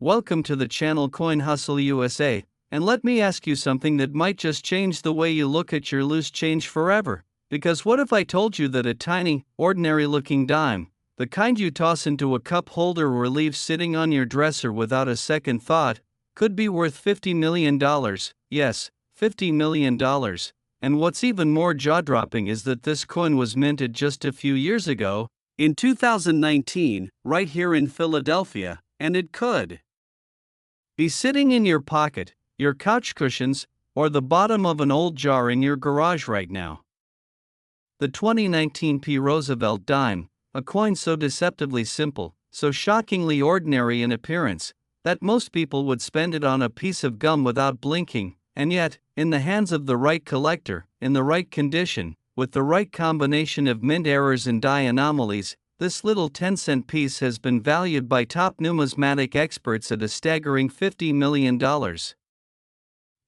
Welcome to the channel Coin Hustle USA, and let me ask you something that might just change the way you look at your loose change forever. Because what if I told you that a tiny, ordinary-looking dime, the kind you toss into a cup holder or leave sitting on your dresser without a second thought, could be worth $50 million? Yes, $50 million. And what's even more jaw-dropping is that this coin was minted just a few years ago, in 2019, right here in Philadelphia, and it could be sitting in your pocket, your couch cushions, or the bottom of an old jar in your garage right now. The 2019 Roosevelt Dime, a coin so deceptively simple, so shockingly ordinary in appearance, that most people would spend it on a piece of gum without blinking, and yet, in the hands of the right collector, in the right condition, with the right combination of mint errors and die anomalies, this little 10-cent piece has been valued by top numismatic experts at a staggering $50 million.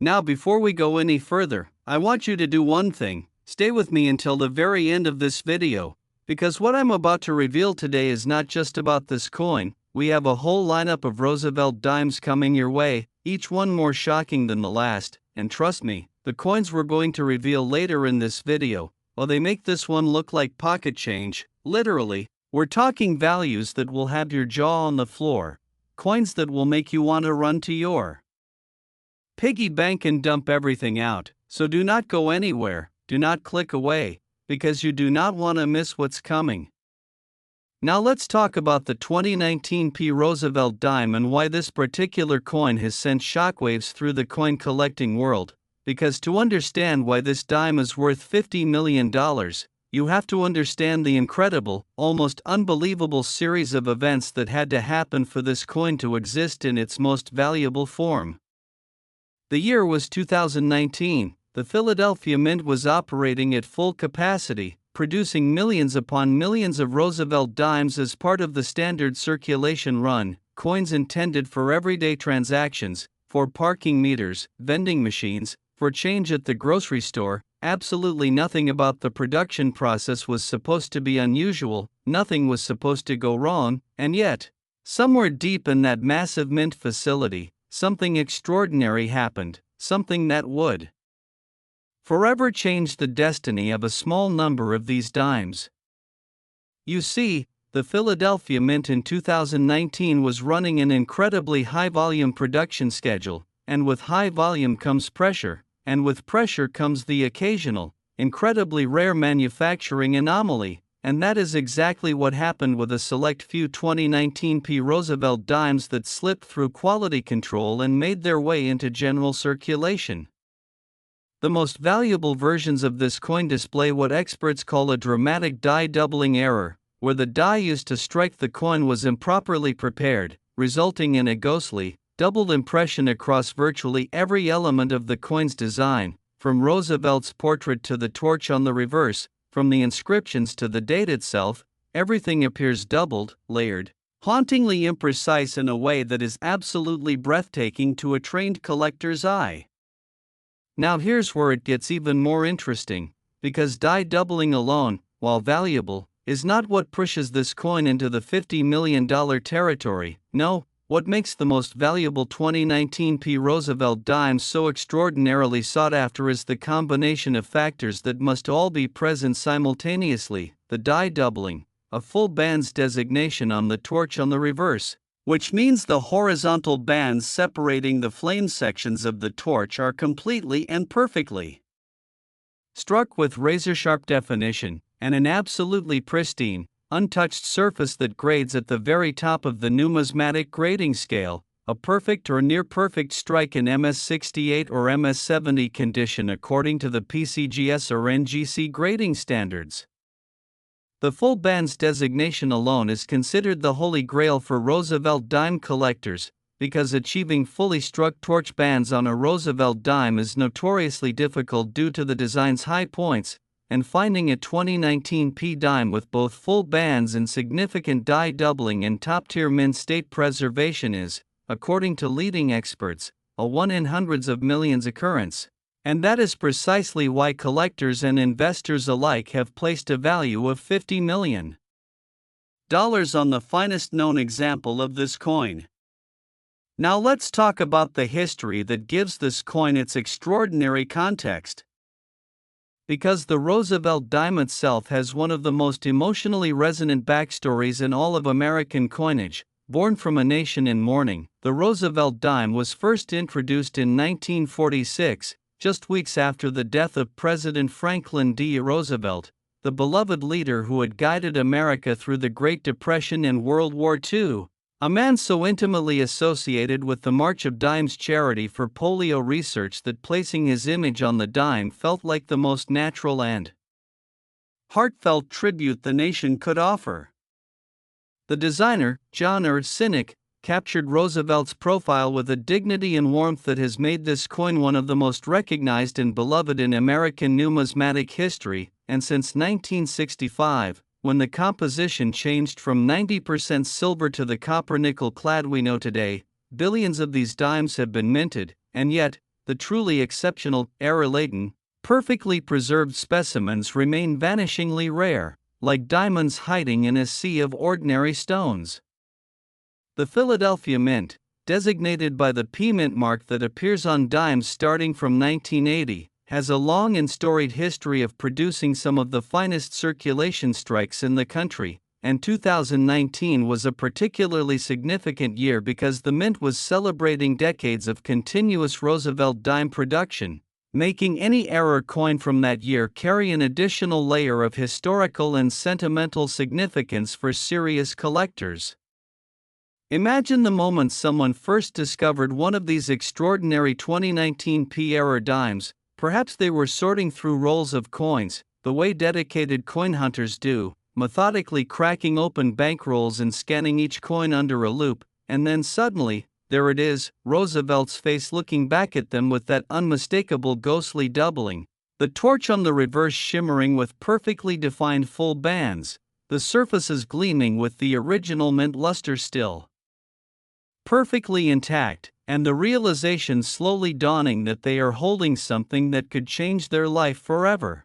Now, before we go any further, I want you to do one thing: stay with me until the very end of this video, because what I'm about to reveal today is not just about this coin. We have a whole lineup of Roosevelt Dimes coming your way, each one more shocking than the last, and trust me, the coins we're going to reveal later in this video, well, they make this one look like pocket change, literally. We're talking values that will have your jaw on the floor, coins that will make you want to run to your piggy bank and dump everything out. So do not go anywhere, do not click away, because you do not want to miss what's coming. Now let's talk about the 2019 Roosevelt Dime and why this particular coin has sent shockwaves through the coin collecting world. Because to understand why this dime is worth $50 million, you have to understand the incredible, almost unbelievable series of events that had to happen for this coin to exist in its most valuable form. The year was 2019. The Philadelphia Mint was operating at full capacity, producing millions upon millions of Roosevelt Dimes as part of the standard circulation run, coins intended for everyday transactions, for parking meters, vending machines, for change at the grocery store. Absolutely nothing about the production process was supposed to be unusual, nothing was supposed to go wrong, and yet, somewhere deep in that massive mint facility, something extraordinary happened, something that would forever change the destiny of a small number of these dimes. You see, the Philadelphia Mint in 2019 was running an incredibly high-volume production schedule, and with high volume comes pressure. And with pressure comes the occasional, incredibly rare manufacturing anomaly, and that is exactly what happened with a select few 2019 Roosevelt Dimes that slipped through quality control and made their way into general circulation. The most valuable versions of this coin display what experts call a dramatic die doubling error, where the die used to strike the coin was improperly prepared, resulting in a ghostly, doubled impression across virtually every element of the coin's design, from Roosevelt's portrait to the torch on the reverse, from the inscriptions to the date itself. Everything appears doubled, layered, hauntingly imprecise in a way that is absolutely breathtaking to a trained collector's eye. Now here's where it gets even more interesting, because die doubling alone, while valuable, is not what pushes this coin into the $50 million territory. No. What makes the most valuable 2019 Roosevelt Dimes so extraordinarily sought after is the combination of factors that must all be present simultaneously: the die doubling, a full bands designation on the torch on the reverse, which means the horizontal bands separating the flame sections of the torch are completely and perfectly struck with razor-sharp definition, and an absolutely pristine, untouched surface that grades at the very top of the numismatic grading scale, a perfect or near-perfect strike in MS68 or MS70 condition according to the PCGS or NGC grading standards. The full bands designation alone is considered the holy grail for Roosevelt Dime collectors, because achieving fully struck torch bands on a Roosevelt Dime is notoriously difficult due to the design's high points, and finding a 2019 dime with both full bands and significant die doubling and top-tier mint state preservation is, according to leading experts, a 1 in hundreds of millions occurrence. And that is precisely why collectors and investors alike have placed a value of $50 million on the finest known example of this coin. Now let's talk about the history that gives this coin its extraordinary context. Because the Roosevelt Dime itself has one of the most emotionally resonant backstories in all of American coinage. Born from a nation in mourning, the Roosevelt Dime was first introduced in 1946, just weeks after the death of President Franklin D. Roosevelt, the beloved leader who had guided America through the Great Depression and World War II. A man so intimately associated with the March of Dimes charity for polio research that placing his image on the dime felt like the most natural and heartfelt tribute the nation could offer. The designer, John Cynic, captured Roosevelt's profile with a dignity and warmth that has made this coin one of the most recognized and beloved in American numismatic history, and since 1965, when the composition changed from 90% silver to the copper-nickel clad we know today, billions of these dimes have been minted, and yet, the truly exceptional, error-laden, perfectly preserved specimens remain vanishingly rare, like diamonds hiding in a sea of ordinary stones. The Philadelphia Mint, designated by the P Mint mark that appears on dimes starting from 1980, has a long and storied history of producing some of the finest circulation strikes in the country, and 2019 was a particularly significant year because the Mint was celebrating decades of continuous Roosevelt dime production, making any error coin from that year carry an additional layer of historical and sentimental significance for serious collectors. Imagine the moment someone first discovered one of these extraordinary 2019 P-error dimes. Perhaps they were sorting through rolls of coins, the way dedicated coin hunters do, methodically cracking open bankrolls and scanning each coin under a loupe, and then suddenly, there it is, Roosevelt's face looking back at them with that unmistakable ghostly doubling, the torch on the reverse shimmering with perfectly defined full bands, the surfaces gleaming with the original mint luster still perfectly intact, and the realization slowly dawning that they are holding something that could change their life forever.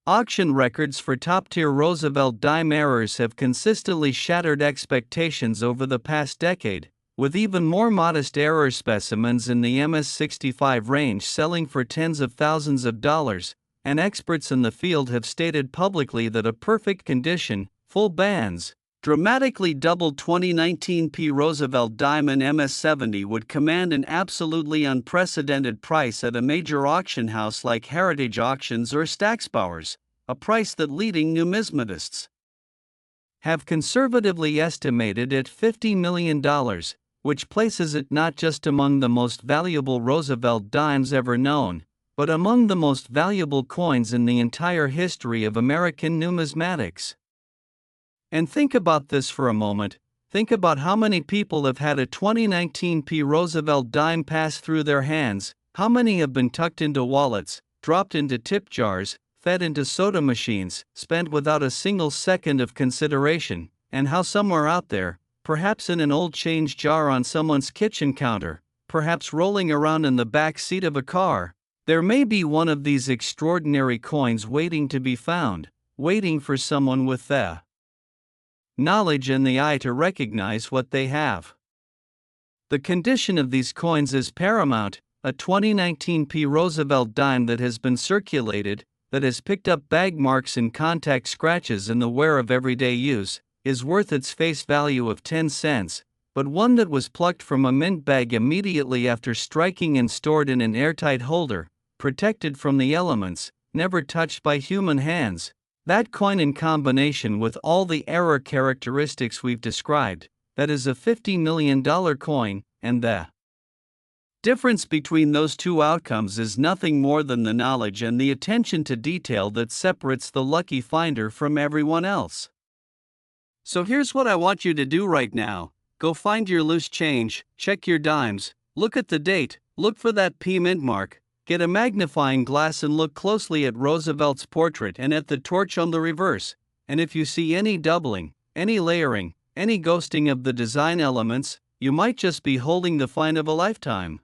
Auction records for top-tier Roosevelt dime errors have consistently shattered expectations over the past decade, with even more modest error specimens in the MS-65 range selling for tens of thousands of dollars, and experts in the field have stated publicly that a perfect condition, full bands, dramatically doubled 2019 P. Roosevelt Dime and MS-70 would command an absolutely unprecedented price at a major auction house like Heritage Auctions or Stacksbauer's, a price that leading numismatists have conservatively estimated at $50 million, which places it not just among the most valuable Roosevelt dimes ever known, but among the most valuable coins in the entire history of American numismatics. And think about this for a moment. Think about how many people have had a 2019 P. Roosevelt dime pass through their hands, how many have been tucked into wallets, dropped into tip jars, fed into soda machines, spent without a single second of consideration, and how somewhere out there, perhaps in an old change jar on someone's kitchen counter, perhaps rolling around in the back seat of a car, there may be one of these extraordinary coins waiting to be found, waiting for someone with the knowledge and the eye to recognize what they have. The condition of these coins is paramount. A 2019 P. Roosevelt dime that has been circulated, that has picked up bag marks and contact scratches in the wear of everyday use, is worth its face value of 10 cents, but one that was plucked from a mint bag immediately after striking and stored in an airtight holder, protected from the elements, never touched by human hands, that coin in combination with all the error characteristics we've described, that is a $50 million coin, and the difference between those two outcomes is nothing more than the knowledge and the attention to detail that separates the lucky finder from everyone else. So here's what I want you to do right now. Go find your loose change, check your dimes, look at the date, look for that P Mint mark, get a magnifying glass and look closely at Roosevelt's portrait and at the torch on the reverse, and if you see any doubling, any layering, any ghosting of the design elements, you might just be holding the find of a lifetime.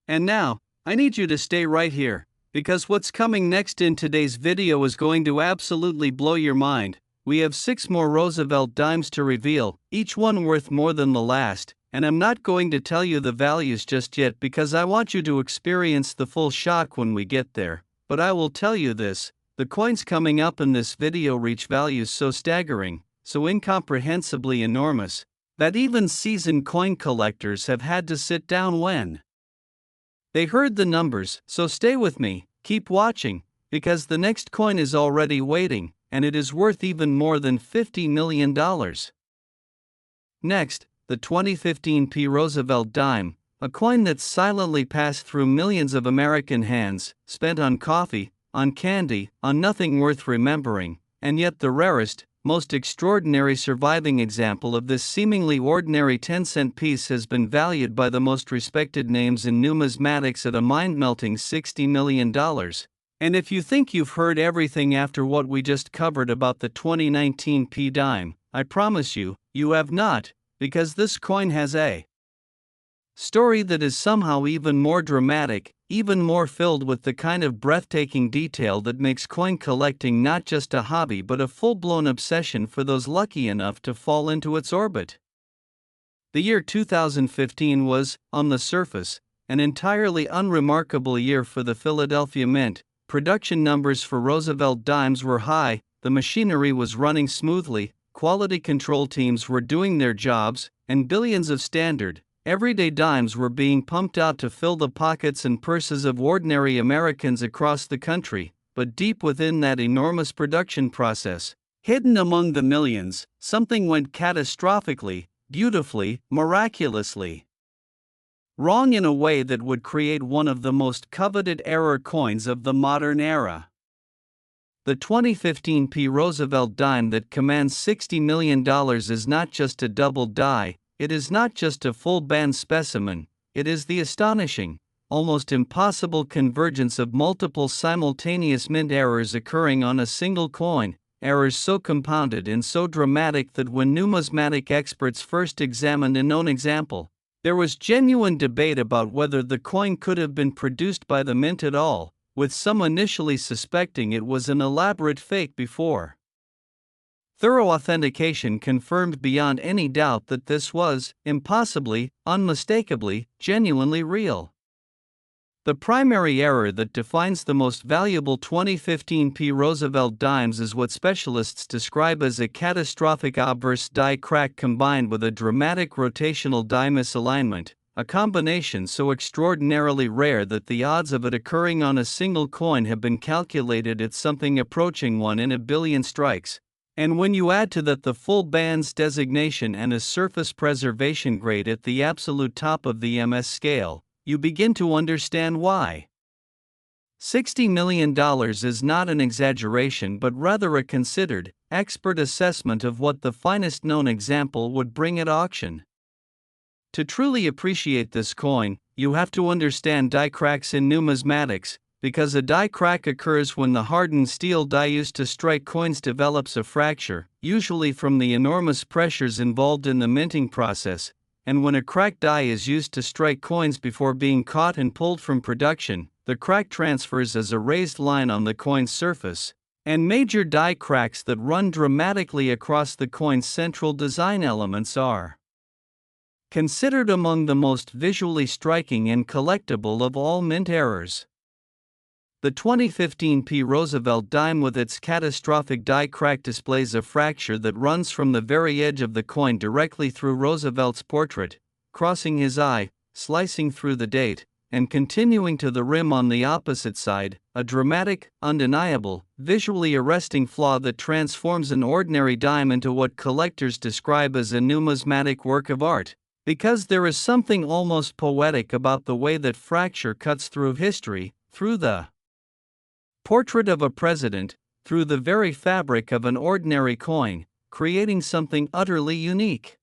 And now, I need you to stay right here, because what's coming next in today's video is going to absolutely blow your mind. We have 6 more Roosevelt dimes to reveal, each one worth more than the last, And I'm not going to tell you the values just yet because I want you to experience the full shock when we get there, but I will tell you this: the coins coming up in this video reach values so staggering, so incomprehensibly enormous, that even seasoned coin collectors have had to sit down when they heard the numbers. So stay with me, keep watching, because the next coin is already waiting, and it is worth even more than $50 million. Next, the 2015 Roosevelt Dime, a coin that silently passed through millions of American hands, spent on coffee, on candy, on nothing worth remembering, and yet the rarest, most extraordinary surviving example of this seemingly ordinary 10-cent piece has been valued by the most respected names in numismatics at a mind-melting $60 million. And if you think you've heard everything after what we just covered about the 2019 Dime, I promise you, you have not, because this coin has a story that is somehow even more dramatic, even more filled with the kind of breathtaking detail that makes coin collecting not just a hobby but a full-blown obsession for those lucky enough to fall into its orbit. The year 2015 was, on the surface, an entirely unremarkable year for the Philadelphia Mint. Production numbers for Roosevelt Dimes were high, the machinery was running smoothly, quality control teams were doing their jobs, and billions of standard, everyday dimes were being pumped out to fill the pockets and purses of ordinary Americans across the country. But deep within that enormous production process, hidden among the millions, something went catastrophically, beautifully, miraculously wrong in a way that would create one of the most coveted error coins of the modern era. The 2015 Roosevelt Dime that commands $60 million is not just a double die, it is not just a full band specimen, it is the astonishing, almost impossible convergence of multiple simultaneous mint errors occurring on a single coin, errors so compounded and so dramatic that when numismatic experts first examined a known example, there was genuine debate about whether the coin could have been produced by the mint at all, with some initially suspecting it was an elaborate fake before thorough authentication confirmed beyond any doubt that this was, impossibly, unmistakably, genuinely real. The primary error that defines the most valuable 2015 Roosevelt Dimes is what specialists describe as a catastrophic obverse die crack combined with a dramatic rotational die misalignment, a combination so extraordinarily rare that the odds of it occurring on a single coin have been calculated at something approaching 1 in a billion strikes. And when you add to that the full band's designation and a surface preservation grade at the absolute top of the MS scale, you begin to understand why. $60 million is not an exaggeration but rather a considered, expert assessment of what the finest known example would bring at auction. To truly appreciate this coin, you have to understand die cracks in numismatics, because a die crack occurs when the hardened steel die used to strike coins develops a fracture, usually from the enormous pressures involved in the minting process, and when a cracked die is used to strike coins before being caught and pulled from production, the crack transfers as a raised line on the coin's surface, and major die cracks that run dramatically across the coin's central design elements are considered among the most visually striking and collectible of all mint errors. The 2015 Roosevelt Dime with its catastrophic die crack displays a fracture that runs from the very edge of the coin directly through Roosevelt's portrait, crossing his eye, slicing through the date, and continuing to the rim on the opposite side, a dramatic, undeniable, visually arresting flaw that transforms an ordinary dime into what collectors describe as a numismatic work of art. Because there is something almost poetic about the way that fracture cuts through history, through the portrait of a president, through the very fabric of an ordinary coin, creating something utterly unique.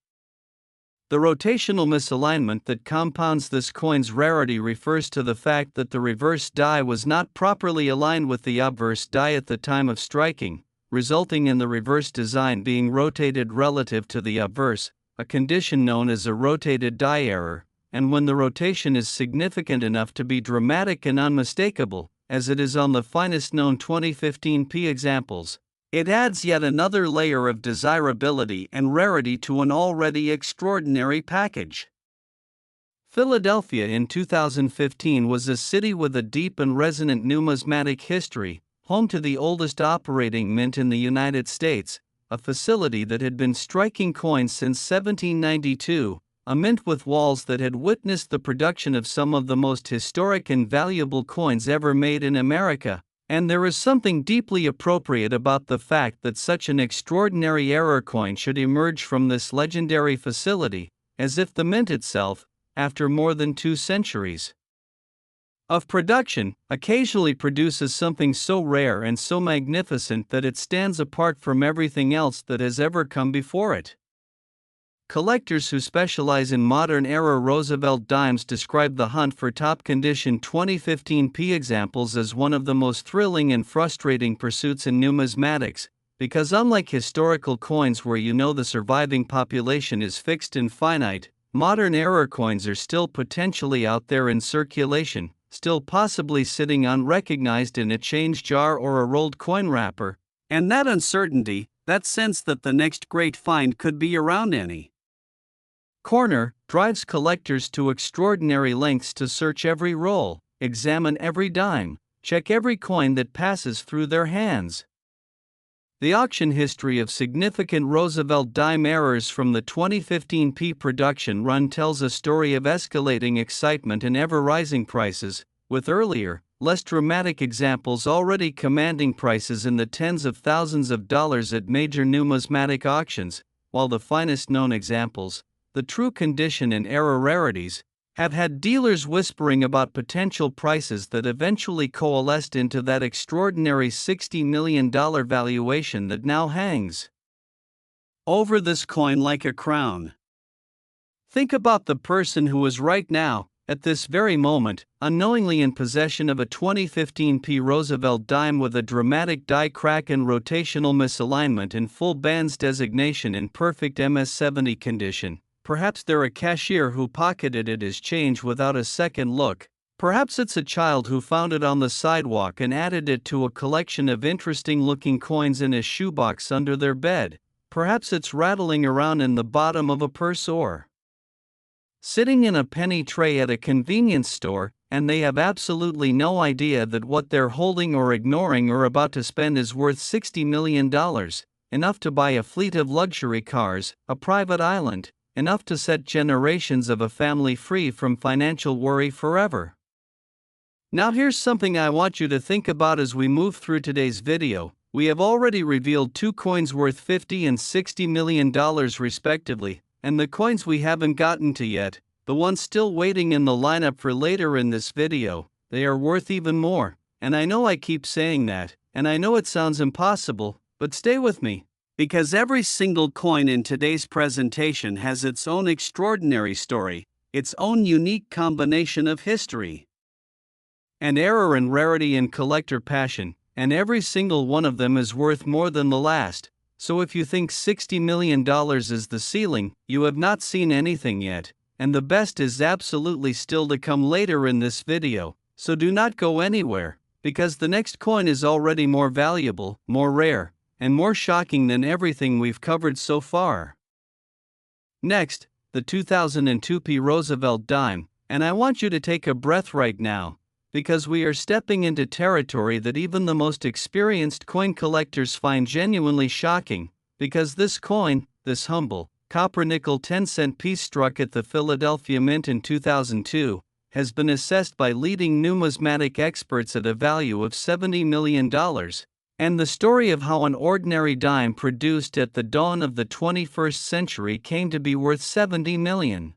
The rotational misalignment that compounds this coin's rarity refers to the fact that the reverse die was not properly aligned with the obverse die at the time of striking, resulting in the reverse design being rotated relative to the obverse, a condition known as a rotated die error, and when the rotation is significant enough to be dramatic and unmistakable, as it is on the finest known 2015 examples, it adds yet another layer of desirability and rarity to an already extraordinary package. Philadelphia in 2015 was a city with a deep and resonant numismatic history, home to the oldest operating mint in the United States, a facility that had been striking coins since 1792, a mint with walls that had witnessed the production of some of the most historic and valuable coins ever made in America. And there is something deeply appropriate about the fact that such an extraordinary error coin should emerge from this legendary facility, as if the mint itself, after more than 2 centuries of production, occasionally produces something so rare and so magnificent that it stands apart from everything else that has ever come before it. Collectors who specialize in modern-era Roosevelt Dimes describe the hunt for top-condition 2015p examples as one of the most thrilling and frustrating pursuits in numismatics, because unlike historical coins where you know the surviving population is fixed and finite, modern-era coins are still potentially out there in circulation, still possibly sitting unrecognized in a change jar or a rolled coin wrapper, and that uncertainty, that sense that the next great find could be around any corner, drives collectors to extraordinary lengths to search every roll, examine every dime, check every coin that passes through their hands. The auction history of significant Roosevelt Dime errors from the 2015p production run tells a story of escalating excitement and ever-rising prices, with earlier, less dramatic examples already commanding prices in the tens of thousands of dollars at major numismatic auctions, while the finest known examples, the true condition and error rarities, have had dealers whispering about potential prices that eventually coalesced into that extraordinary $60 million valuation that now hangs over this coin like a crown. Think about the person who is right now, at this very moment, unknowingly in possession of a 2015p Roosevelt Dime with a dramatic die crack and rotational misalignment and full bands designation in perfect MS-70 condition. Perhaps they're a cashier who pocketed it as change without a second look. Perhaps it's a child who found it on the sidewalk and added it to a collection of interesting-looking coins in a shoebox under their bed. Perhaps it's rattling around in the bottom of a purse or sitting in a penny tray at a convenience store, and they have absolutely no idea that what they're holding or ignoring or about to spend is worth $60 million, enough to buy a fleet of luxury cars, a private island, enough to set generations of a family free from financial worry forever. Now here's something I want you to think about as we move through today's video. We have already revealed 2 coins worth $50 and $60 million respectively, and the coins we haven't gotten to yet, the ones still waiting in the lineup for later in this video, they are worth even more. And I know I keep saying that, and I know it sounds impossible, but stay with me. Because every single coin in today's presentation has its own extraordinary story, its own unique combination of history and error and rarity and collector passion, and every single one of them is worth more than the last. So if you think $60 million is the ceiling, you have not seen anything yet, and the best is absolutely still to come later in this video, so do not go anywhere, because the next coin is already more valuable, more rare, and more shocking than everything we've covered so far. Next, the 2002p Roosevelt Dime, and I want you to take a breath right now, because we are stepping into territory that even the most experienced coin collectors find genuinely shocking, because this coin, this humble, copper-nickel 10-cent piece struck at the Philadelphia Mint in 2002, has been assessed by leading numismatic experts at a value of $70 million. And the story of how an ordinary dime produced at the dawn of the 21st century came to be worth $70 million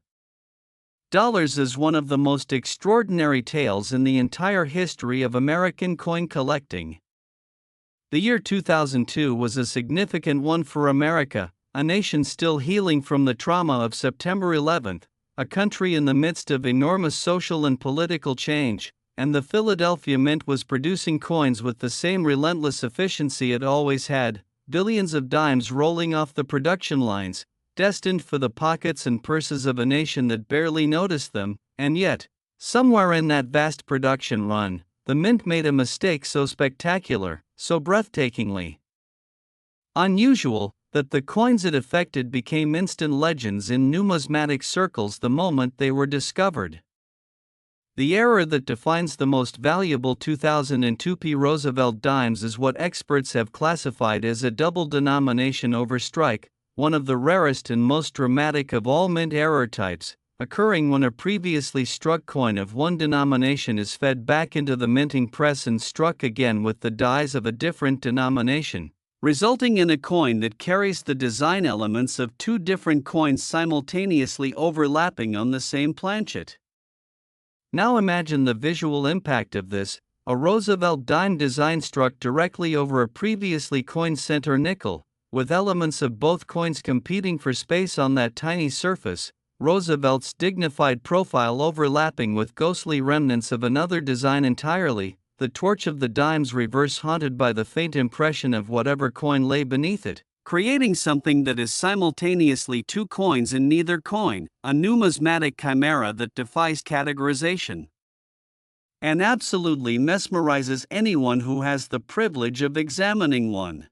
is one of the most extraordinary tales in the entire history of American coin collecting. The year 2002 was a significant one for America, a nation still healing from the trauma of September 11th, a country in the midst of enormous social and political change, and the Philadelphia Mint was producing coins with the same relentless efficiency it always had, billions of dimes rolling off the production lines, destined for the pockets and purses of a nation that barely noticed them. And yet, somewhere in that vast production run, the Mint made a mistake so spectacular, so breathtakingly unusual, that the coins it affected became instant legends in numismatic circles the moment they were discovered. The error that defines the most valuable 2002p Roosevelt Dimes is what experts have classified as a double denomination overstrike, one of the rarest and most dramatic of all mint error types, occurring when a previously struck coin of one denomination is fed back into the minting press and struck again with the dies of a different denomination, resulting in a coin that carries the design elements of two different coins simultaneously overlapping on the same planchet. Now imagine the visual impact of this: a Roosevelt dime design struck directly over a previously coined center nickel, with elements of both coins competing for space on that tiny surface, Roosevelt's dignified profile overlapping with ghostly remnants of another design entirely, the torch of the dimes reverse haunted by the faint impression of whatever coin lay beneath it, creating something that is simultaneously two coins in neither coin, a numismatic chimera that defies categorization and absolutely mesmerizes anyone who has the privilege of examining one.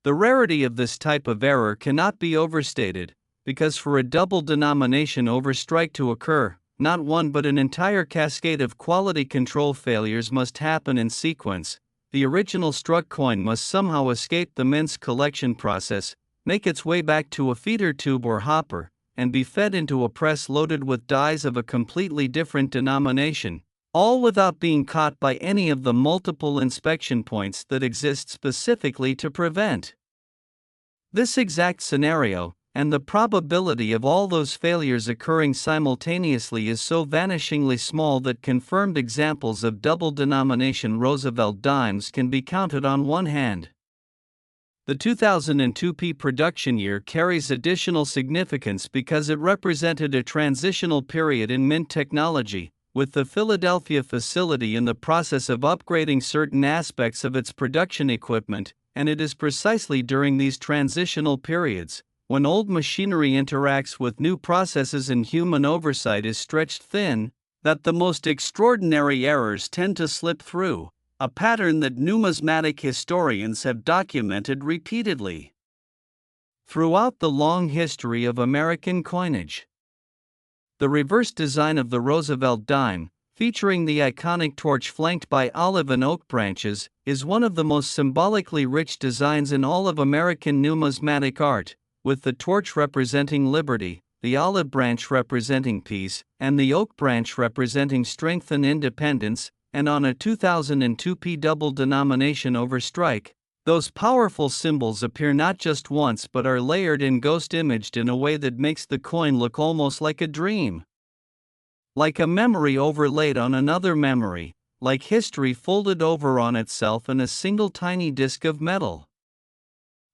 The rarity of this type of error cannot be overstated, because for a double denomination overstrike to occur, not one but an entire cascade of quality control failures must happen in sequence. The original struck coin must somehow escape the mint's collection process, make its way back to a feeder tube or hopper, and be fed into a press loaded with dies of a completely different denomination, all without being caught by any of the multiple inspection points that exist specifically to prevent this exact scenario, and the probability of all those failures occurring simultaneously is so vanishingly small that confirmed examples of double denomination Roosevelt dimes can be counted on one hand. The 2002p production year carries additional significance because it represented a transitional period in mint technology, with the Philadelphia facility in the process of upgrading certain aspects of its production equipment, and it is precisely during these transitional periods, when old machinery interacts with new processes and human oversight is stretched thin, that the most extraordinary errors tend to slip through, a pattern that numismatic historians have documented repeatedly throughout the long history of American coinage. The reverse design of the Roosevelt dime, featuring the iconic torch flanked by olive and oak branches, is one of the most symbolically rich designs in all of American numismatic art, with the torch representing liberty, the olive branch representing peace, and the oak branch representing strength and independence, and on a 2002p double denomination overstrike, those powerful symbols appear not just once but are layered and ghost-imaged in a way that makes the coin look almost like a dream. Like a memory overlaid on another memory, like history folded over on itself in a single tiny disc of metal.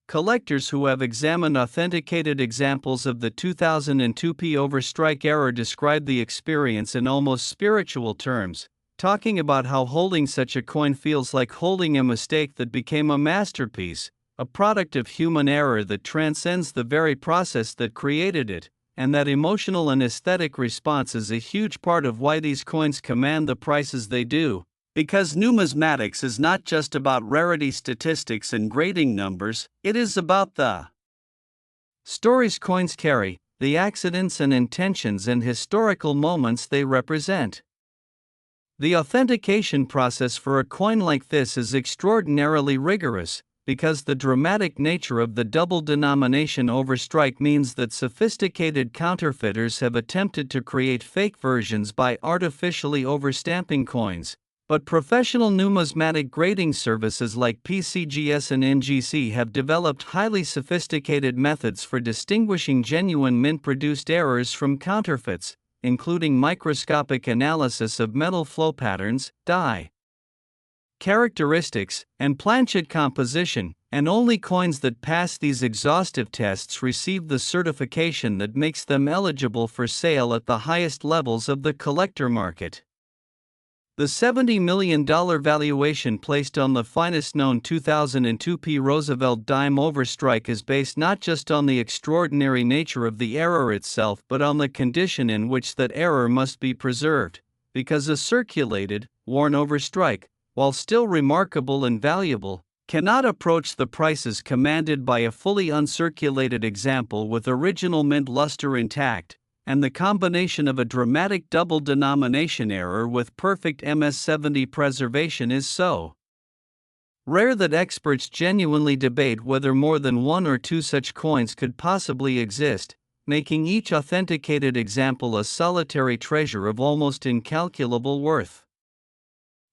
Collectors who have examined authenticated examples of the 2002p overstrike error describe the experience in almost spiritual terms, talking about how holding such a coin feels like holding a mistake that became a masterpiece, a product of human error that transcends the very process that created it, and that emotional and aesthetic response is a huge part of why these coins command the prices they do. Because numismatics is not just about rarity statistics and grading numbers, it is about the stories coins carry, the accidents and intentions and historical moments they represent. The authentication process for a coin like this is extraordinarily rigorous, because the dramatic nature of the double denomination overstrike means that sophisticated counterfeiters have attempted to create fake versions by artificially overstamping coins. But professional numismatic grading services like PCGS and NGC have developed highly sophisticated methods for distinguishing genuine mint-produced errors from counterfeits, including microscopic analysis of metal flow patterns, die characteristics, and planchet composition, and only coins that pass these exhaustive tests receive the certification that makes them eligible for sale at the highest levels of the collector market. The $70 million valuation placed on the finest known 2002p Roosevelt dime overstrike is based not just on the extraordinary nature of the error itself but on the condition in which that error must be preserved, because a circulated, worn overstrike, while still remarkable and valuable, cannot approach the prices commanded by a fully uncirculated example with original mint luster intact, and the combination of a dramatic double denomination error with perfect MS-70 preservation is so rare that experts genuinely debate whether more than one or two such coins could possibly exist, making each authenticated example a solitary treasure of almost incalculable worth.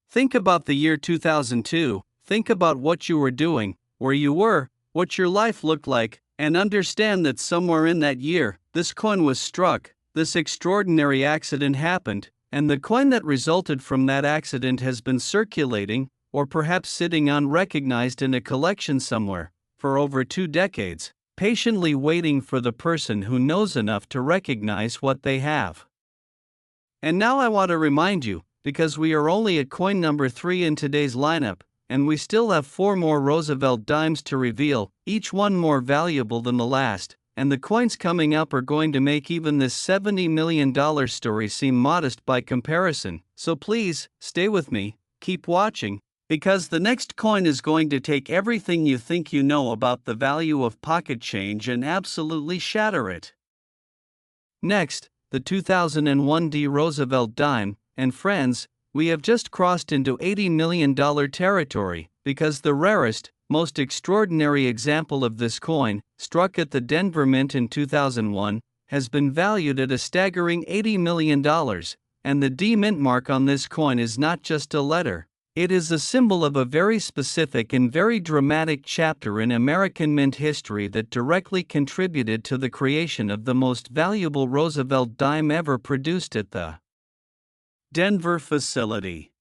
Think about the year 2002, think about what you were doing, where you were, what your life looked like, and understand that somewhere in that year, this coin was struck, this extraordinary accident happened, and the coin that resulted from that accident has been circulating, or perhaps sitting unrecognized in a collection somewhere, for over 2 decades, patiently waiting for the person who knows enough to recognize what they have. And now I want to remind you, because we are only at coin number 3 in today's lineup, and we still have 4 more Roosevelt Dimes to reveal, each one more valuable than the last, and the coins coming up are going to make even this $70 million story seem modest by comparison, so please, stay with me, keep watching, because the next coin is going to take everything you think you know about the value of pocket change and absolutely shatter it. Next, the 2001 Roosevelt Dime, and friends, we have just crossed into $80 million territory, because the rarest, most extraordinary example of this coin, struck at the Denver Mint in 2001, has been valued at a staggering $80 million, and the D Mint mark on this coin is not just a letter. It is a symbol of a very specific and very dramatic chapter in American mint history that directly contributed to the creation of the most valuable Roosevelt dime ever produced at the Denver facility.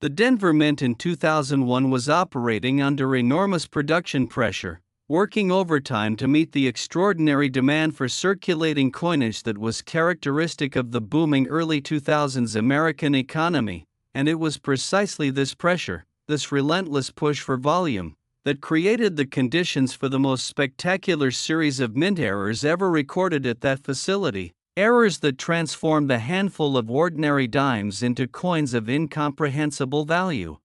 The Denver Mint in 2001 was operating under enormous production pressure, working overtime to meet the extraordinary demand for circulating coinage that was characteristic of the booming early 2000s American economy. And it was precisely this pressure, this relentless push for volume, that created the conditions for the most spectacular series of mint errors ever recorded at that facility, errors that transformed the handful of ordinary dimes into coins of incomprehensible value.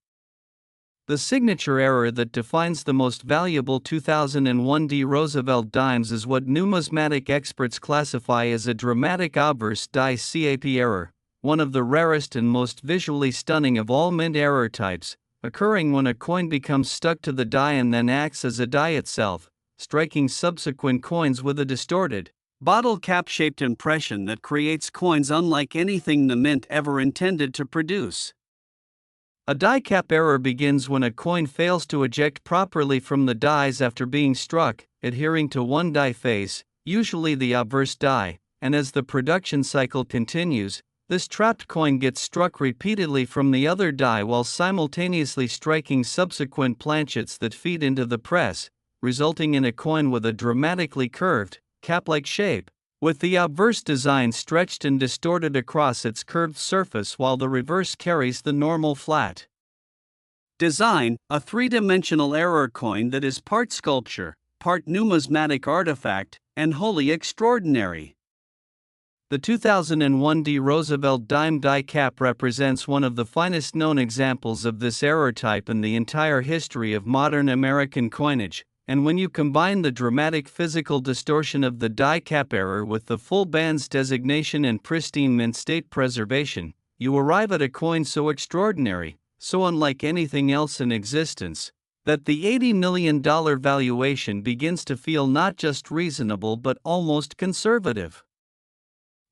The signature error that defines the most valuable 2001 Roosevelt dimes is what numismatic experts classify as a dramatic obverse die cap error, one of the rarest and most visually stunning of all mint error types, occurring when a coin becomes stuck to the die and then acts as a die itself, striking subsequent coins with a distorted, bottle cap-shaped impression that creates coins unlike anything the mint ever intended to produce. A die cap error begins when a coin fails to eject properly from the dies after being struck, adhering to one die face, usually the obverse die, and as the production cycle continues, this trapped coin gets struck repeatedly from the other die while simultaneously striking subsequent planchets that feed into the press, resulting in a coin with a dramatically curved, cap-like shape, with the obverse design stretched and distorted across its curved surface while the reverse carries the normal flat design, a three-dimensional error coin that is part sculpture, part numismatic artifact, and wholly extraordinary. The 2001 Roosevelt Dime die cap represents one of the finest known examples of this error type in the entire history of modern American coinage, and when you combine the dramatic physical distortion of the die cap error with the full band's designation and pristine mint state preservation, you arrive at a coin so extraordinary, so unlike anything else in existence, that the $80 million valuation begins to feel not just reasonable but almost conservative.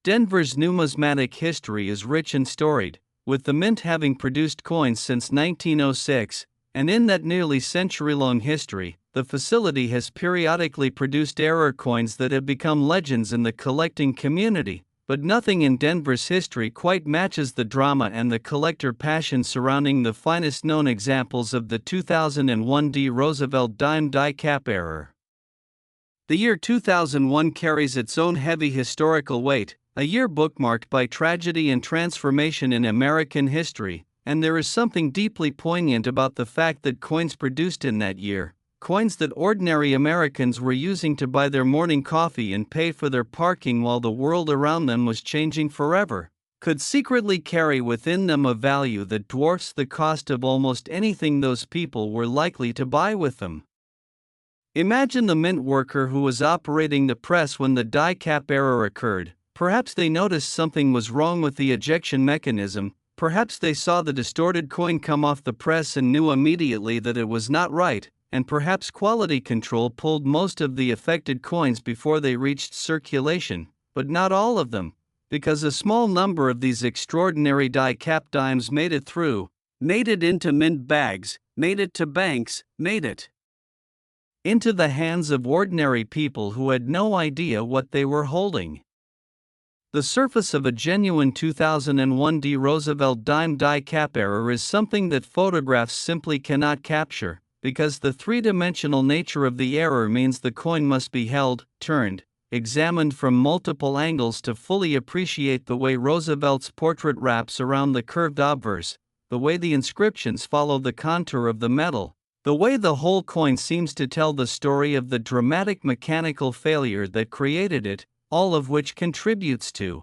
Denver's numismatic history is rich and storied, with the mint having produced coins since 1906, and in that nearly century-long history, the facility has periodically produced error coins that have become legends in the collecting community, but nothing in Denver's history quite matches the drama and the collector passion surrounding the finest known examples of the 2001 Roosevelt Dime die cap error. The year 2001 carries its own heavy historical weight, a year bookmarked by tragedy and transformation in American history, and there is something deeply poignant about the fact that coins produced in that year, coins that ordinary Americans were using to buy their morning coffee and pay for their parking while the world around them was changing forever, could secretly carry within them a value that dwarfs the cost of almost anything those people were likely to buy with them. Imagine the mint worker who was operating the press when the die cap error occurred. Perhaps they noticed something was wrong with the ejection mechanism, perhaps they saw the distorted coin come off the press and knew immediately that it was not right, and perhaps quality control pulled most of the affected coins before they reached circulation, but not all of them, because a small number of these extraordinary die cap dimes made it through, made it into mint bags, made it to banks, made it into the hands of ordinary people who had no idea what they were holding. The surface of a genuine 2001 D Roosevelt Dime die cap error is something that photographs simply cannot capture, because the three-dimensional nature of the error means the coin must be held, turned, examined from multiple angles to fully appreciate the way Roosevelt's portrait wraps around the curved obverse, the way the inscriptions follow the contour of the metal, the way the whole coin seems to tell the story of the dramatic mechanical failure that created it, all of which contributes to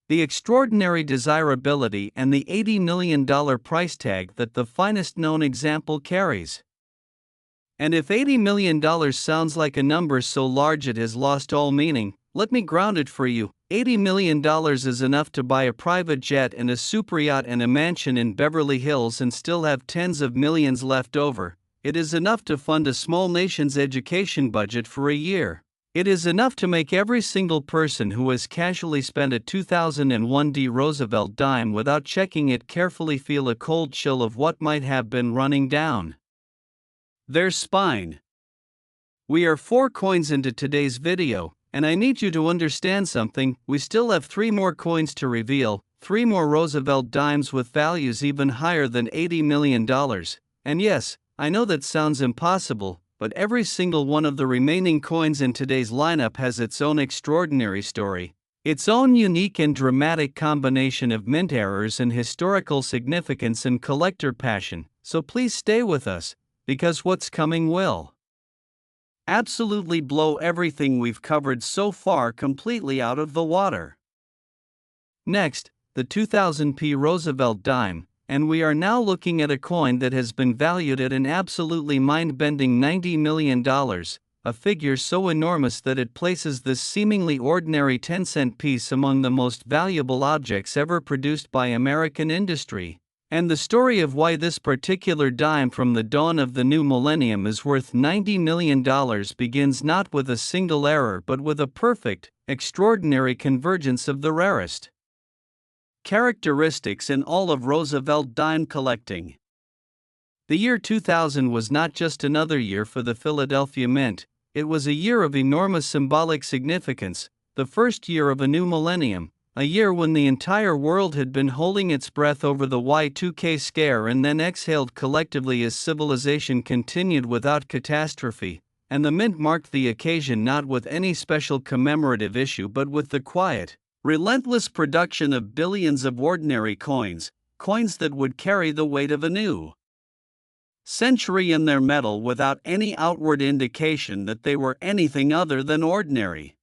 the extraordinary desirability and the $80 million price tag that the finest known example carries. And if $80 million sounds like a number so large it has lost all meaning, let me ground it for you. $80 million is enough to buy a private jet and a super yacht and a mansion in Beverly Hills and still have tens of millions left over. It is enough to fund a small nation's education budget for a year. It is enough to make every single person who has casually spent a 2001 D Roosevelt dime without checking it carefully feel a cold chill of what might have been running down their spine. We are 4 coins into today's video, and I need you to understand something. We still have 3 more coins to reveal, 3 more Roosevelt dimes with values even higher than $80 million. And yes, I know that sounds impossible, but every single one of the remaining coins in today's lineup has its own extraordinary story, its own unique and dramatic combination of mint errors and historical significance and collector passion. So please stay with us, because what's coming will absolutely blow everything we've covered so far completely out of the water. Next, the 2000p Roosevelt dime, and we are now looking at a coin that has been valued at an absolutely mind-bending $90 million, a figure so enormous that it places this seemingly ordinary 10-cent piece among the most valuable objects ever produced by American industry. And the story of why this particular dime from the dawn of the new millennium is worth $90 million begins not with a single error but with a perfect, extraordinary convergence of the rarest characteristics in all of Roosevelt dime collecting. The year 2000 was not just another year for the Philadelphia Mint, it was a year of enormous symbolic significance, the first year of a new millennium, a year when the entire world had been holding its breath over the Y2K scare and then exhaled collectively as civilization continued without catastrophe, and the Mint marked the occasion not with any special commemorative issue but with the quiet, relentless production of billions of ordinary coins, coins that would carry the weight of a new century in their metal without any outward indication that they were anything other than ordinary.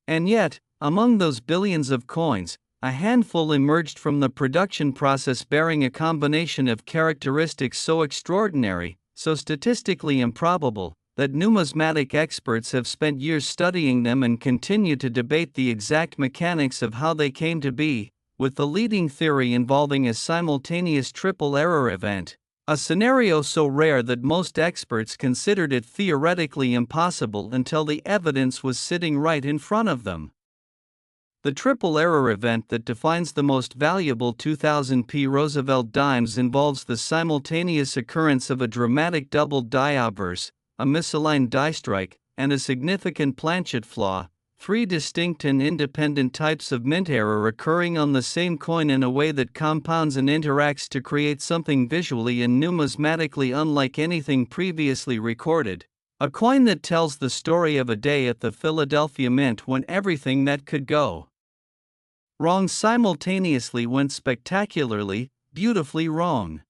And yet, among those billions of coins, a handful emerged from the production process bearing a combination of characteristics so extraordinary, so statistically improbable, that numismatic experts have spent years studying them and continue to debate the exact mechanics of how they came to be, with the leading theory involving a simultaneous triple error event, a scenario so rare that most experts considered it theoretically impossible until the evidence was sitting right in front of them. The triple error event that defines the most valuable 2000p Roosevelt dimes involves the simultaneous occurrence of a dramatic doubled die obverse, a misaligned die strike, and a significant planchet flaw, 3 distinct and independent types of mint error occurring on the same coin in a way that compounds and interacts to create something visually and numismatically unlike anything previously recorded. A coin that tells the story of a day at the Philadelphia Mint when everything that could go wrong simultaneously went spectacularly, beautifully wrong.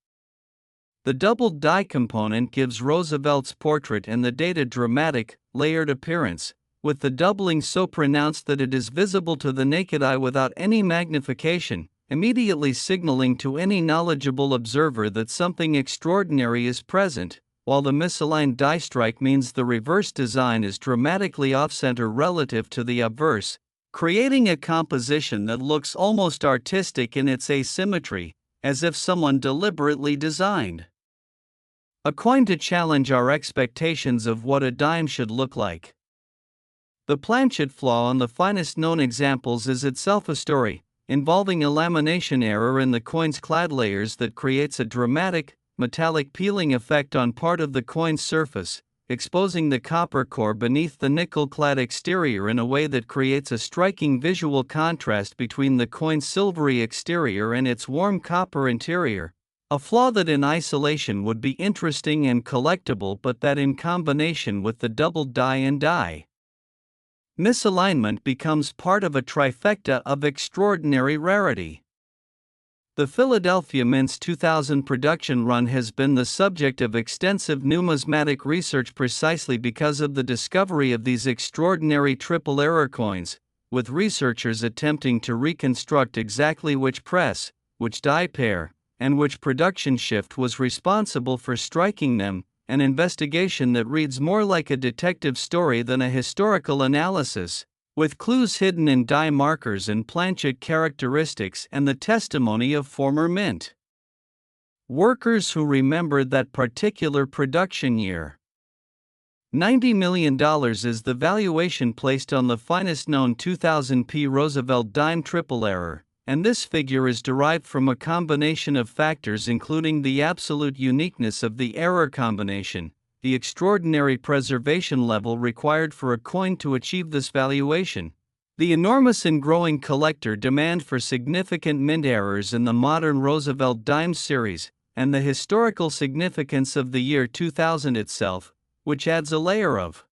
The doubled die component gives Roosevelt's portrait and the date a dramatic, layered appearance, with the doubling so pronounced that it is visible to the naked eye without any magnification, immediately signaling to any knowledgeable observer that something extraordinary is present, while the misaligned die strike means the reverse design is dramatically off-center relative to the obverse, creating a composition that looks almost artistic in its asymmetry, as if someone deliberately designed a coin to challenge our expectations of what a dime should look like. The planchet flaw on the finest known examples is itself a story, involving a lamination error in the coin's clad layers that creates a dramatic, metallic peeling effect on part of the coin's surface, exposing the copper core beneath the nickel-clad exterior in a way that creates a striking visual contrast between the coin's silvery exterior and its warm copper interior, a flaw that in isolation would be interesting and collectible but that in combination with the doubled die and die misalignment becomes part of a trifecta of extraordinary rarity. The Philadelphia Mint's 2000 production run has been the subject of extensive numismatic research precisely because of the discovery of these extraordinary triple error coins, with researchers attempting to reconstruct exactly which press, which die pair, and which production shift was responsible for striking them, an investigation that reads more like a detective story than a historical analysis, with clues hidden in die markers and planchet characteristics and the testimony of former mint workers who remembered that particular production year. $90 million is the valuation placed on the finest known 2000p Roosevelt Dime triple error, and this figure is derived from a combination of factors including the absolute uniqueness of the error combination, the extraordinary preservation level required for a coin to achieve this valuation, the enormous and growing collector demand for significant mint errors in the modern Roosevelt Dimes series, and the historical significance of the year 2000 itself, which adds a layer of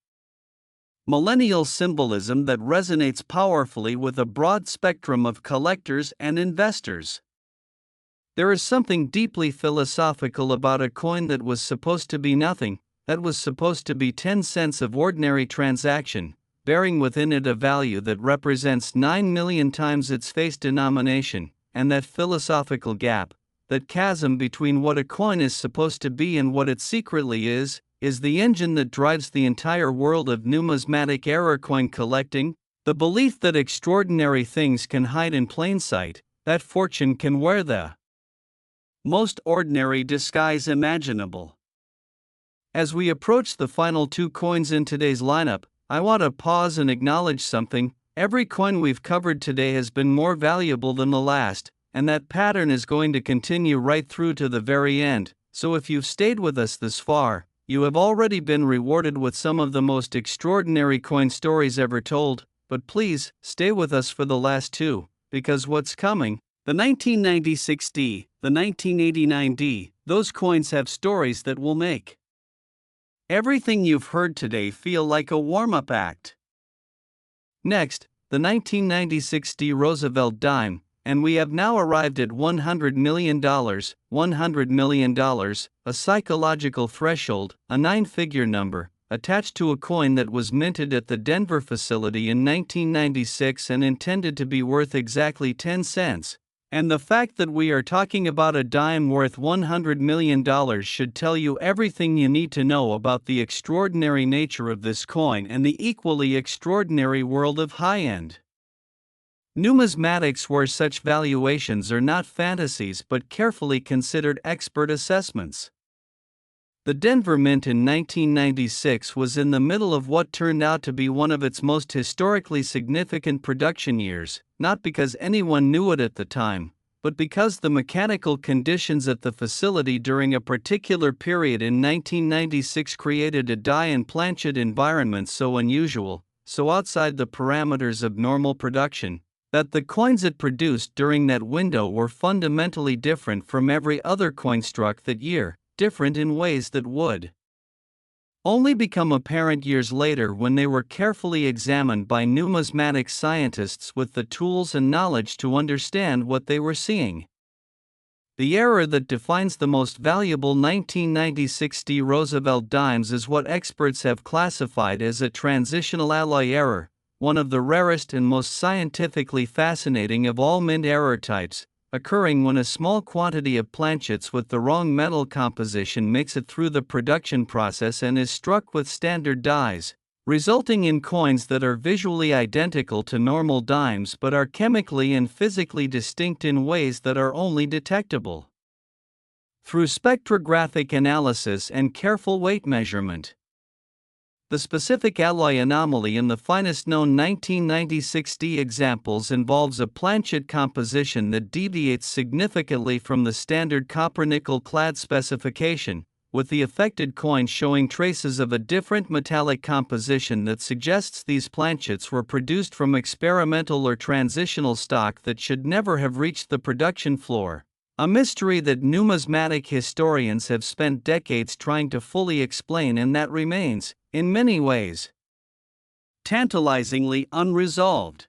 millennial symbolism that resonates powerfully with a broad spectrum of collectors and investors. There is something deeply philosophical about a coin that was supposed to be nothing, that was supposed to be 10 cents of ordinary transaction, bearing within it a value that represents 9 million times its face denomination, and that philosophical gap, that chasm between what a coin is supposed to be and what it secretly is the engine that drives the entire world of numismatic error coin collecting, the belief that extraordinary things can hide in plain sight, that fortune can wear the most ordinary disguise imaginable. As we approach the final two coins in today's lineup, I want to pause and acknowledge something. Every coin we've covered today has been more valuable than the last, and that pattern is going to continue right through to the very end, so if you've stayed with us this far, you have already been rewarded with some of the most extraordinary coin stories ever told, but please, stay with us for the last two, because what's coming, the 1996D, the 1989D, those coins have stories that will make everything you've heard today feel like a warm-up act. Next, the 1996D Roosevelt Dime, and we have now arrived at $100 million, $100 million, a psychological threshold, a nine-figure number, attached to a coin that was minted at the Denver facility in 1996 and intended to be worth exactly 10 cents. And the fact that we are talking about a dime worth $100 million should tell you everything you need to know about the extraordinary nature of this coin and the equally extraordinary world of high-end numismatics, where such valuations are not fantasies but carefully considered expert assessments. The Denver Mint in 1996 was in the middle of what turned out to be one of its most historically significant production years, not because anyone knew it at the time, but because the mechanical conditions at the facility during a particular period in 1996 created a die and planchet environment so unusual, so outside the parameters of normal production, that the coins it produced during that window were fundamentally different from every other coin struck that year, different in ways that would only become apparent years later when they were carefully examined by numismatic scientists with the tools and knowledge to understand what they were seeing. The error that defines the most valuable 1996 Roosevelt Dimes is what experts have classified as a transitional alloy error, one of the rarest and most scientifically fascinating of all mint error types, occurring when a small quantity of planchets with the wrong metal composition makes it through the production process and is struck with standard dies, resulting in coins that are visually identical to normal dimes but are chemically and physically distinct in ways that are only detectable through spectrographic analysis and careful weight measurement. The specific alloy anomaly in the finest known 1996 examples involves a planchet composition that deviates significantly from the standard copper-nickel clad specification, with the affected coin showing traces of a different metallic composition that suggests these planchets were produced from experimental or transitional stock that should never have reached the production floor. A mystery that numismatic historians have spent decades trying to fully explain and that remains, in many ways, tantalizingly unresolved.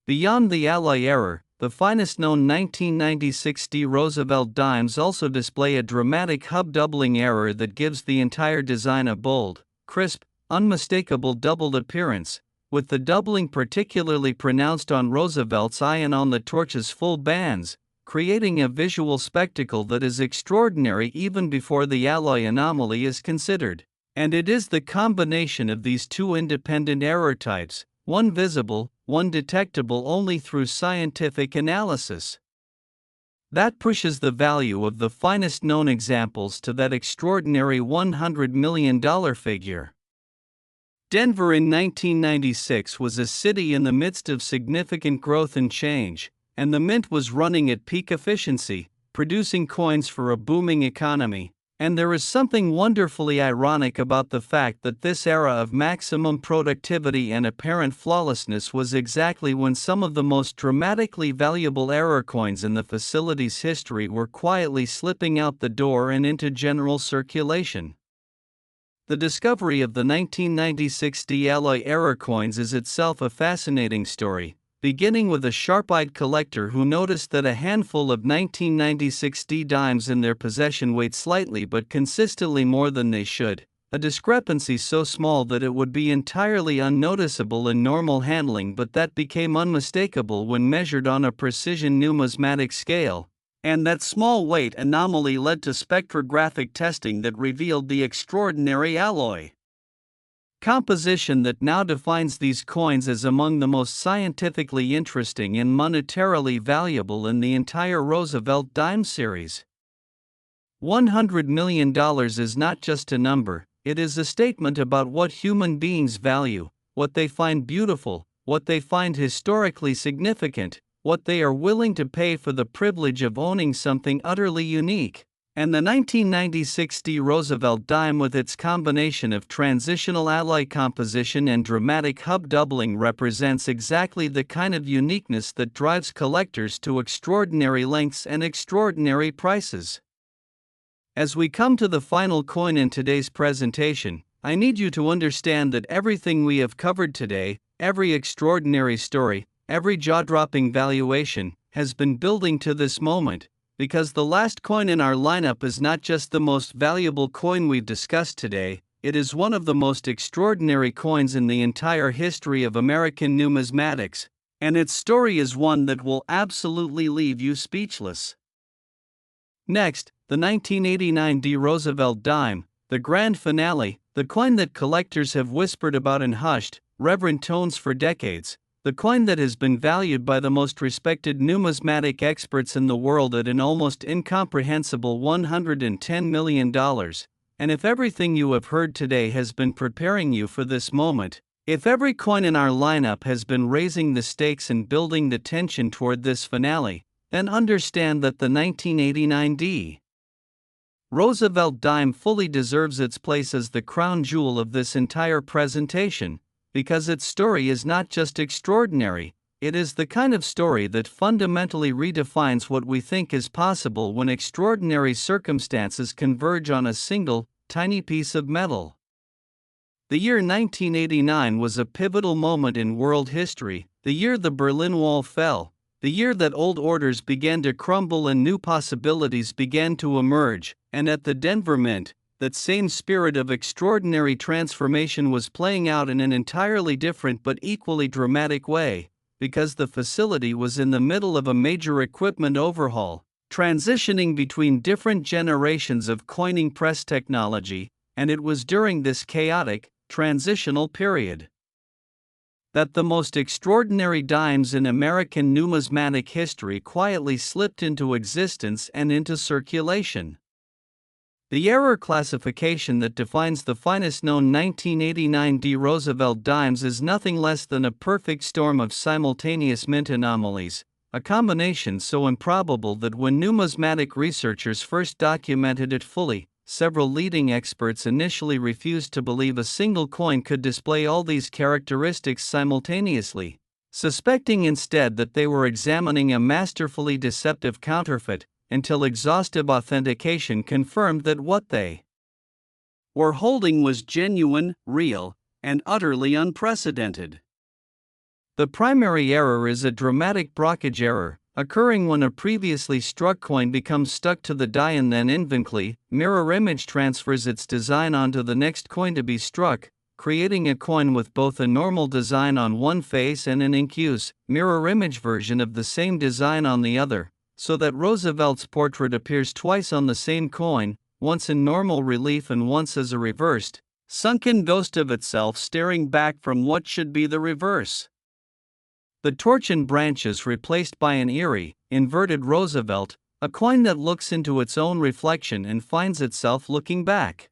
Beyond the alloy error, the finest known 1996 Roosevelt Dimes also display a dramatic hub doubling error that gives the entire design a bold, crisp, unmistakable doubled appearance, with the doubling particularly pronounced on Roosevelt's I and on the torch's full bands, creating a visual spectacle that is extraordinary even before the alloy anomaly is considered. And it is the combination of these two independent error types, one visible, one detectable only through scientific analysis, that pushes the value of the finest known examples to that extraordinary $100 million figure. Denver in 1996 was a city in the midst of significant growth and change, and the mint was running at peak efficiency, producing coins for a booming economy. And there is something wonderfully ironic about the fact that this era of maximum productivity and apparent flawlessness was exactly when some of the most dramatically valuable error coins in the facility's history were quietly slipping out the door and into general circulation. The discovery of the 1996 alloy error coins is itself a fascinating story, beginning with a sharp-eyed collector who noticed that a handful of 1996 dimes in their possession weighed slightly but consistently more than they should, a discrepancy so small that it would be entirely unnoticeable in normal handling but that became unmistakable when measured on a precision numismatic scale, and that small weight anomaly led to spectrographic testing that revealed the extraordinary alloy composition that now defines these coins as among the most scientifically interesting and monetarily valuable in the entire Roosevelt Dime series. $100 million is not just a number, it is a statement about what human beings value, what they find beautiful, what they find historically significant, what they are willing to pay for the privilege of owning something utterly unique. And the 1996 Roosevelt Dime with its combination of transitional alloy composition and dramatic hub doubling represents exactly the kind of uniqueness that drives collectors to extraordinary lengths and extraordinary prices. As we come to the final coin in today's presentation, I need you to understand that everything we have covered today, every extraordinary story, every jaw-dropping valuation, has been building to this moment, because the last coin in our lineup is not just the most valuable coin we've discussed today, it is one of the most extraordinary coins in the entire history of American numismatics, and its story is one that will absolutely leave you speechless. Next, the 1989 Roosevelt Dime, the grand finale, the coin that collectors have whispered about in hushed, reverent tones for decades. The coin that has been valued by the most respected numismatic experts in the world at an almost incomprehensible $110 million. And if everything you have heard today has been preparing you for this moment, if every coin in our lineup has been raising the stakes and building the tension toward this finale, then understand that the 1989 Roosevelt Dime fully deserves its place as the crown jewel of this entire presentation, because its story is not just extraordinary, it is the kind of story that fundamentally redefines what we think is possible when extraordinary circumstances converge on a single, tiny piece of metal. The year 1989 was a pivotal moment in world history, the year the Berlin Wall fell, The year that old orders began to crumble and new possibilities began to emerge, and at the Denver Mint, that same spirit of extraordinary transformation was playing out in an entirely different but equally dramatic way, because the facility was in the middle of a major equipment overhaul, transitioning between different generations of coining press technology, and it was during this chaotic, transitional period that the most extraordinary dimes in American numismatic history quietly slipped into existence and into circulation. The error classification that defines the finest known 1989 Roosevelt Dimes is nothing less than a perfect storm of simultaneous mint anomalies, a combination so improbable that when numismatic researchers first documented it fully, several leading experts initially refused to believe a single coin could display all these characteristics simultaneously, suspecting instead that they were examining a masterfully deceptive counterfeit, until exhaustive authentication confirmed that what they were holding was genuine, real, and utterly unprecedented. The primary error is a dramatic blockage error, occurring when a previously struck coin becomes stuck to the die and then inventively, mirror image transfers its design onto the next coin to be struck, creating a coin with both a normal design on one face and an in-use, mirror image version of the same design on the other, so that Roosevelt's portrait appears twice on the same coin, once in normal relief and once as a reversed, sunken ghost of itself staring back from what should be the reverse. The torch and branches replaced by an eerie, inverted Roosevelt, a coin that looks into its own reflection and finds itself looking back.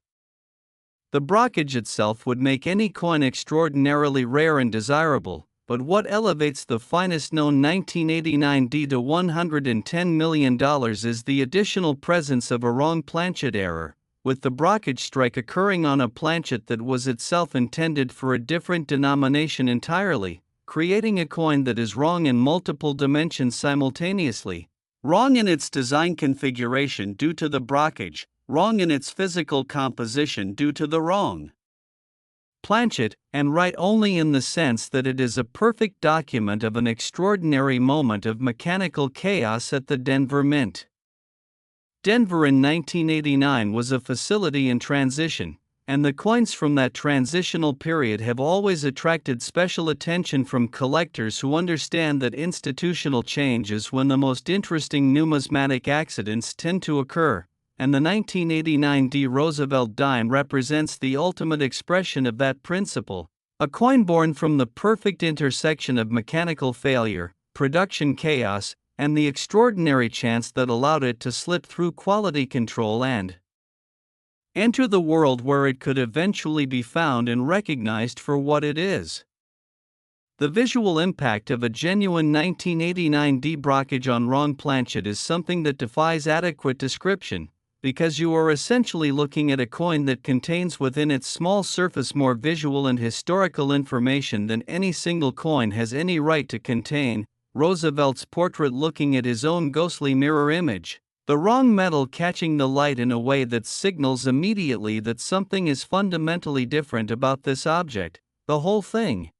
The blockage itself would make any coin extraordinarily rare and desirable, but what elevates the finest known 1989 D to $110 million is the additional presence of a wrong planchet error, with the blockage strike occurring on a planchet that was itself intended for a different denomination entirely, creating a coin that is wrong in multiple dimensions simultaneously. Wrong in its design configuration due to the blockage, wrong in its physical composition due to the wrong planchet, and right only in the sense that it is a perfect document of an extraordinary moment of mechanical chaos at the Denver Mint. Denver in 1989 was a facility in transition, and the coins from that transitional period have always attracted special attention from collectors who understand that institutional change is when the most interesting numismatic accidents tend to occur, and the 1989 D Roosevelt Dime represents the ultimate expression of that principle, a coin born from the perfect intersection of mechanical failure, production chaos, and the extraordinary chance that allowed it to slip through quality control and enter the world where it could eventually be found and recognized for what it is. The visual impact of a genuine 1989 D blockage on wrong planchet is something that defies adequate description, because you are essentially looking at a coin that contains within its small surface more visual and historical information than any single coin has any right to contain. Roosevelt's portrait looking at his own ghostly mirror image, the wrong metal catching the light in a way that signals immediately that something is fundamentally different about this object, the whole thing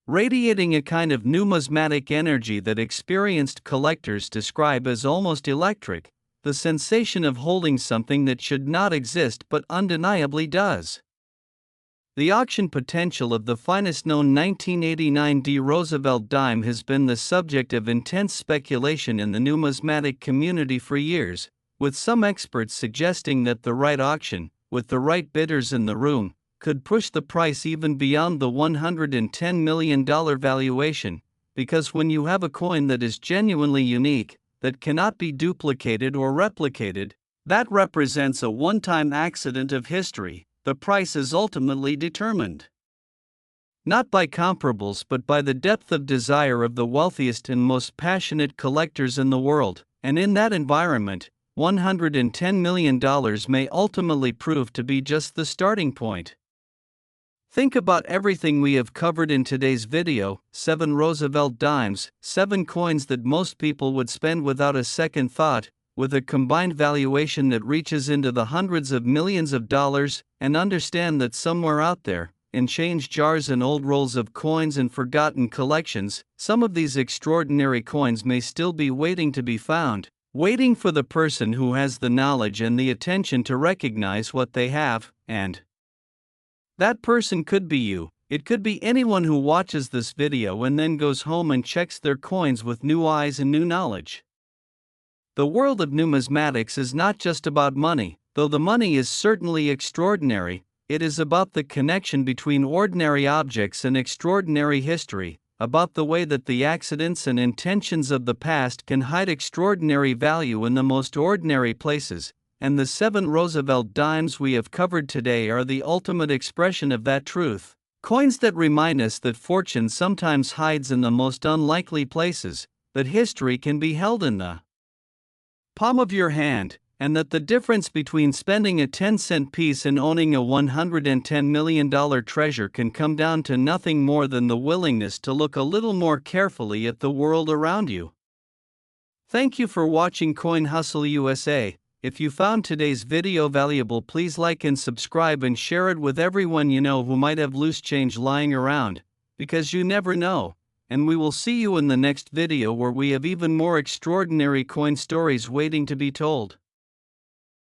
radiating a kind of numismatic energy that experienced collectors describe as almost electric, the sensation of holding something that should not exist but undeniably does. The auction potential of the finest known 1989 D Roosevelt Dime has been the subject of intense speculation in the numismatic community for years, with some experts suggesting that the right auction, with the right bidders in the room, could push the price even beyond the $110 million valuation, because when you have a coin that is genuinely unique, that cannot be duplicated or replicated, that represents a one-time accident of history. The price is ultimately determined not by comparables but by the depth of desire of the wealthiest and most passionate collectors in the world, and in that environment, $110 million may ultimately prove to be just the starting point. Think about everything we have covered in today's video: 7 Roosevelt Dimes, 7 coins that most people would spend without a second thought, with a combined valuation that reaches into the hundreds of millions of dollars, and understand that somewhere out there, in change jars and old rolls of coins and forgotten collections, some of these extraordinary coins may still be waiting to be found, waiting for the person who has the knowledge and the attention to recognize what they have, and that person could be you. It could be anyone who watches this video and then goes home and checks their coins with new eyes and new knowledge. The world of numismatics is not just about money, though the money is certainly extraordinary. It is about the connection between ordinary objects and extraordinary history, about the way that the accidents and intentions of the past can hide extraordinary value in the most ordinary places, and the 7 Roosevelt Dimes we have covered today are the ultimate expression of that truth. Coins that remind us that fortune sometimes hides in the most unlikely places, that history can be held in the palm of your hand, and that the difference between spending a 10-cent piece and owning a $110 million treasure can come down to nothing more than the willingness to look a little more carefully at the world around you. Thank you for watching Coin Hustle USA. If you found today's video valuable, please like and subscribe and share it with everyone you know who might have loose change lying around, because you never know. And we will see you in the next video where we have even more extraordinary coin stories waiting to be told.